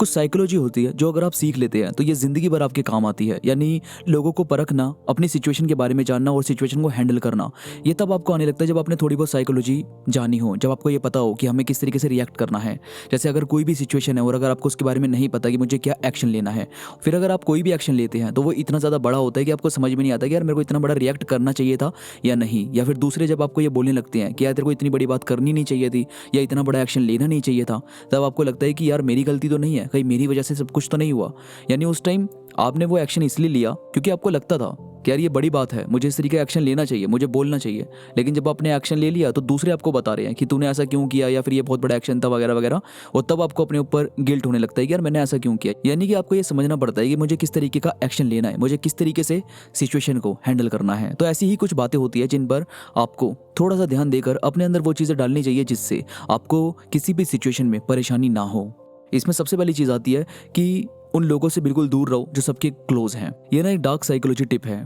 कुछ साइकोलॉजी होती है जो अगर आप सीख लेते हैं तो ये ज़िंदगी भर आपके काम आती है। यानी लोगों को परखना, अपनी सिचुएशन के बारे में जानना और सिचुएशन को हैंडल करना, ये तब आपको आने लगता है जब आपने थोड़ी बहुत साइकोलॉजी जानी हो, जब आपको ये पता हो कि हमें किस तरीके से रिएक्ट करना है। जैसे अगर कोई भी सिचुएशन है और अगर आपको उसके बारे में नहीं पता कि मुझे क्या एक्शन लेना है, फिर अगर आप कोई भी एक्शन लेते हैं तो वो इतना ज़्यादा बड़ा होता है कि आपको समझ में नहीं आता कि यार मेरे को इतना बड़ा रिएक्ट करना चाहिए था या नहीं। या फिर दूसरे जब आपको ये बोलने लगते हैं कि यार तेरे को इतनी बड़ी बात करनी नहीं चाहिए थी या इतना बड़ा एक्शन लेना नहीं चाहिए था, तब आपको लगता है कि यार मेरी गलती तो नहीं है, कहीं मेरी वजह से सब कुछ तो नहीं हुआ। यानी उस टाइम आपने वो एक्शन इसलिए लिया क्योंकि आपको लगता था कि यार ये बड़ी बात है, मुझे इस तरीके का एक्शन लेना चाहिए, मुझे बोलना चाहिए। लेकिन जब आपने एक्शन ले लिया तो दूसरे आपको बता रहे हैं कि तूने ऐसा क्यों किया या फिर ये बहुत बड़ा एक्शन था वगैरह वगैरह, और तब आपको अपने ऊपर गिल्ट होने लगता है कि यार मैंने ऐसा क्यों किया। यानी कि आपको ये समझना पड़ता है कि मुझे किस तरीके का एक्शन लेना है, मुझे किस तरीके से सिचुएशन को हैंडल करना है। तो ऐसी ही कुछ बातें होती है जिन पर आपको थोड़ा सा ध्यान देकर अपने अंदर वो चीज़ें डालनी चाहिए जिससे आपको किसी भी सिचुएशन में परेशानी ना हो। इसमें सबसे पहली चीज़ आती है कि उन लोगों से बिल्कुल दूर रहो जो सबके क्लोज हैं। ये ना एक डार्क साइकोलॉजी टिप है,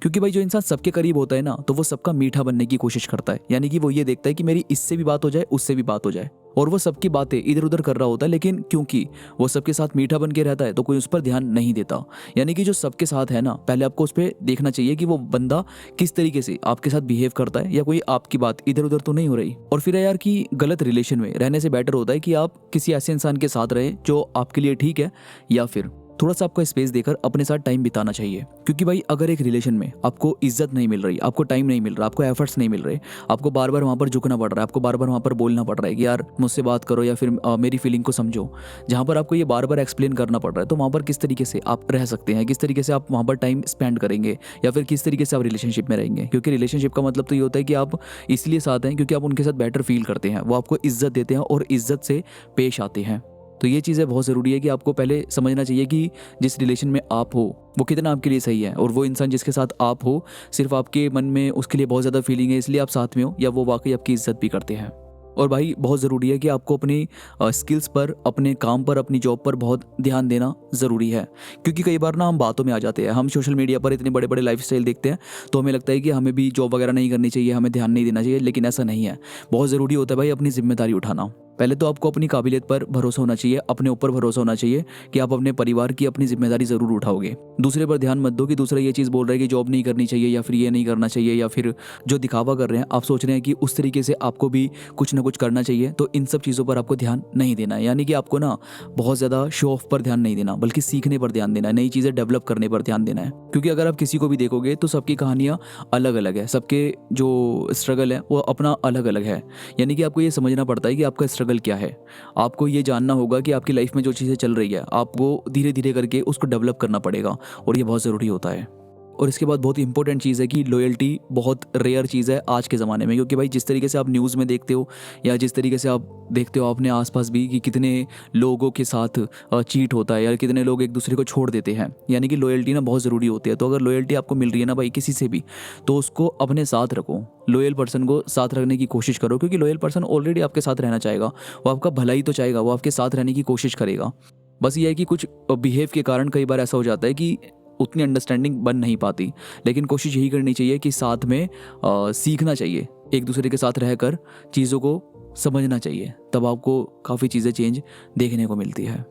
क्योंकि भाई जो इंसान सबके करीब होता है ना तो वो सबका मीठा बनने की कोशिश करता है। यानी कि वो ये देखता है कि मेरी इससे भी बात हो जाए, उससे भी बात हो जाए, और वो सबकी बातें इधर उधर कर रहा होता है। लेकिन क्योंकि वो सबके साथ मीठा बन के रहता है तो कोई उस पर ध्यान नहीं देता। यानी कि जो सबके साथ है ना, पहले आपको उस पर देखना चाहिए कि वो बंदा किस तरीके से आपके साथ बिहेव करता है, या कोई आपकी बात इधर उधर तो नहीं हो रही। और फिर यार कि गलत रिलेशन में रहने से बेटर होता है कि आप किसी ऐसे इंसान के साथ रहें जो आपके लिए ठीक है, या फिर थोड़ा सा आपको स्पेस देकर अपने साथ टाइम बिताना चाहिए। क्योंकि भाई अगर एक रिलेशन में आपको इज्जत नहीं मिल रही, आपको टाइम नहीं मिल रहा, आपको एफर्ट्स नहीं मिल रहे, आपको बार बार वहाँ पर झुकना पड़ रहा है, आपको बार बार वहाँ पर बोलना पड़ रहा है कि यार मुझसे बात करो या फिर मेरी फीलिंग को समझो, जहाँ पर आपको ये बार बार एक्सप्लेन करना पड़ रहा है, तो वहाँ पर किस तरीके से आप रह सकते हैं, किस तरीके से आप वहाँ पर टाइम स्पेंड करेंगे, या फिर किस तरीके से आप रिलेशनशिप में रहेंगे। क्योंकि रिलेशनशिप का मतलब तो ये होता है कि आप इसलिए साथ हैं क्योंकि आप उनके साथ बेटर फील करते हैं, वो आपको इज्जत देते हैं और इज्जत से पेश आते हैं। तो ये चीज़ें बहुत ज़रूरी है कि आपको पहले समझना चाहिए कि जिस रिलेशन में आप हो वो कितना आपके लिए सही है, और वो इंसान जिसके साथ आप हो सिर्फ आपके मन में उसके लिए बहुत ज़्यादा फीलिंग है इसलिए आप साथ में हो, या वो वाकई आपकी इज्जत भी करते हैं। और भाई बहुत ज़रूरी है कि आपको अपनी स्किल्स पर, अपने काम पर, अपनी जॉब पर बहुत ध्यान देना ज़रूरी है। क्योंकि कई बार ना हम बातों में आ जाते हैं, हम सोशल मीडिया पर इतने बड़े बड़े लाइफस्टाइल देखते हैं तो हमें लगता है कि हमें भी जॉब वगैरह नहीं करनी चाहिए, हमें ध्यान नहीं देना चाहिए। लेकिन ऐसा नहीं है। बहुत ज़रूरी होता है भाई अपनी जिम्मेदारी उठाना। पहले तो आपको अपनी काबिलियत पर भरोसा होना चाहिए, अपने ऊपर भरोसा होना चाहिए कि आप अपने परिवार की अपनी जिम्मेदारी ज़रूर उठाओगे। दूसरे पर ध्यान मत दो कि दूसरा ये चीज़ बोल रहा है कि जॉब नहीं करनी चाहिए या फिर ये नहीं करना चाहिए, या फिर जो दिखावा कर रहे हैं आप सोच रहे हैं कि उस तरीके से आपको भी कुछ ना कुछ करना चाहिए। तो इन सब चीज़ों पर आपको ध्यान नहीं देना है। यानी कि आपको ना बहुत ज़्यादा शो ऑफ पर ध्यान नहीं देना, बल्कि सीखने पर ध्यान देना है, नई चीज़ें डेवलप करने पर ध्यान देना है। क्योंकि अगर आप किसी को भी देखोगे तो सबकी कहानियाँ अलग अलग है, सबके जो स्ट्रगल है वो अपना अलग अलग है। यानी कि आपको ये समझना पड़ता है कि आपका स्ट्रगल क्या है। आपको ये जानना होगा कि आपकी लाइफ में जो चीज़ें चल रही है आपको धीरे धीरे करके उसको डेवलप करना पड़ेगा, और ये बहुत ज़रूरी होता है। और इसके बाद बहुत इंपॉर्टेंट चीज़ है कि लॉयल्टी बहुत रेयर चीज़ है आज के ज़माने में। क्योंकि भाई जिस तरीके से आप न्यूज़ में देखते हो या जिस तरीके से आप देखते हो अपने आसपास भी कि कितने लोगों के साथ चीट होता है या कितने लोग एक दूसरे को छोड़ देते हैं, यानी कि लॉयल्टी ना बहुत ज़रूरी होती है। तो अगर लॉयल्टी आपको मिल रही है ना भाई किसी से भी, तो उसको अपने साथ रखो, लॉयल पर्सन को साथ रखने की कोशिश करो। क्योंकि लॉयल पर्सन ऑलरेडी आपके साथ रहना चाहेगा, वो आपका भला ही तो चाहेगा, वो आपके साथ रहने की कोशिश करेगा। बस ये है कि कुछ बिहेव के कारण कई बार ऐसा हो जाता है कि उतनी अंडरस्टैंडिंग बन नहीं पाती। लेकिन कोशिश यही करनी चाहिए कि साथ में सीखना चाहिए, एक दूसरे के साथ रहकर चीज़ों को समझना चाहिए, तब आपको काफ़ी चीज़ें चेंज देखने को मिलती है।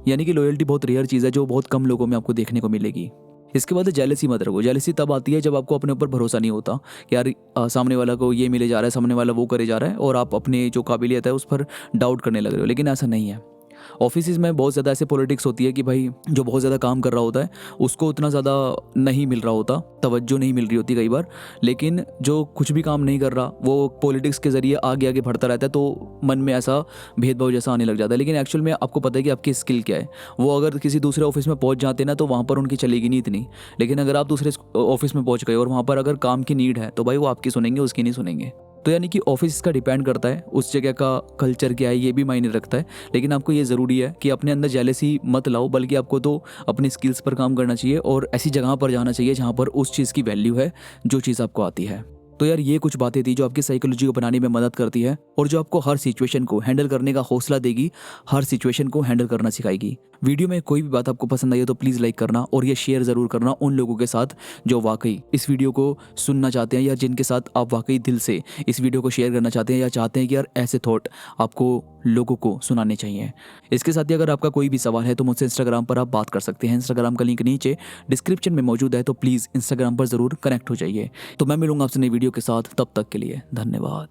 यानी कि लॉयल्टी बहुत रेयर चीज़ है जो बहुत कम लोगों में आपको देखने को मिलेगी। इसके बाद जेलसी मत रखो। जेलसी तब आती है जब आपको अपने ऊपर भरोसा नहीं होता कि यार सामने वाला को ये मिले जा रहा है, सामने वाला वो करे जा रहा है, और आप अपने जो काबिलियत है उस पर डाउट करने लग रहे हो। लेकिन ऐसा नहीं है। ऑफिस में बहुत ज़्यादा ऐसे पॉलिटिक्स होती है कि भाई जो बहुत ज़्यादा काम कर रहा होता है उसको उतना ज़्यादा नहीं मिल रहा होता, तवज्जो नहीं मिल रही होती कई बार। लेकिन जो कुछ भी काम नहीं कर रहा वो पॉलिटिक्स के ज़रिए आगे आगे बढ़ता रहता है, तो मन में ऐसा भेदभाव जैसा आने लग जाता है। लेकिन एक्चुअल में आपको पता है कि आपकी स्किल क्या है। वो अगर किसी दूसरे ऑफिस में पहुंच जाते ना तो वहाँ पर उनकी चलेगी नहीं इतनी। लेकिन अगर आप दूसरे ऑफिस में पहुंच गए और वहाँ पर अगर काम की नीड है तो भाई वो आपकी सुनेंगे, उसकी नहीं सुनेंगे। तो यानी कि ऑफिस का डिपेंड करता है, उस जगह का कल्चर क्या है ये भी मायने रखता है। लेकिन आपको ये ज़रूरी है कि अपने अंदर जेलसी मत लाओ, बल्कि आपको तो अपनी स्किल्स पर काम करना चाहिए और ऐसी जगह पर जाना चाहिए जहाँ पर उस चीज़ की वैल्यू है जो चीज़ आपको आती है। तो यार ये कुछ बातें थी जो आपकी साइकोलॉजी को बनाने में मदद करती है और जो आपको हर सिचुएशन को हैंडल करने का हौसला देगी, हर सिचुएशन को हैंडल करना सिखाएगी। वीडियो में कोई भी बात आपको पसंद आई है तो प्लीज़ लाइक करना और ये शेयर ज़रूर करना उन लोगों के साथ जो वाकई इस वीडियो को सुनना चाहते हैं या जिनके साथ आप वाकई दिल से इस वीडियो को शेयर करना चाहते हैं या चाहते हैं कि यार ऐसे थॉट आपको लोगों को सुनाने चाहिए। इसके साथ ही अगर आपका कोई भी सवाल है तो मुझसे इंस्टाग्राम पर आप बात कर सकते हैं। इंस्टाग्राम का लिंक नीचे डिस्क्रिप्शन में मौजूद है, तो प्लीज़ इंस्टाग्राम पर ज़रूर कनेक्ट हो जाइए। तो मैं मिलूंगा आपसे नई वीडियो के साथ, तब तक के लिए धन्यवाद।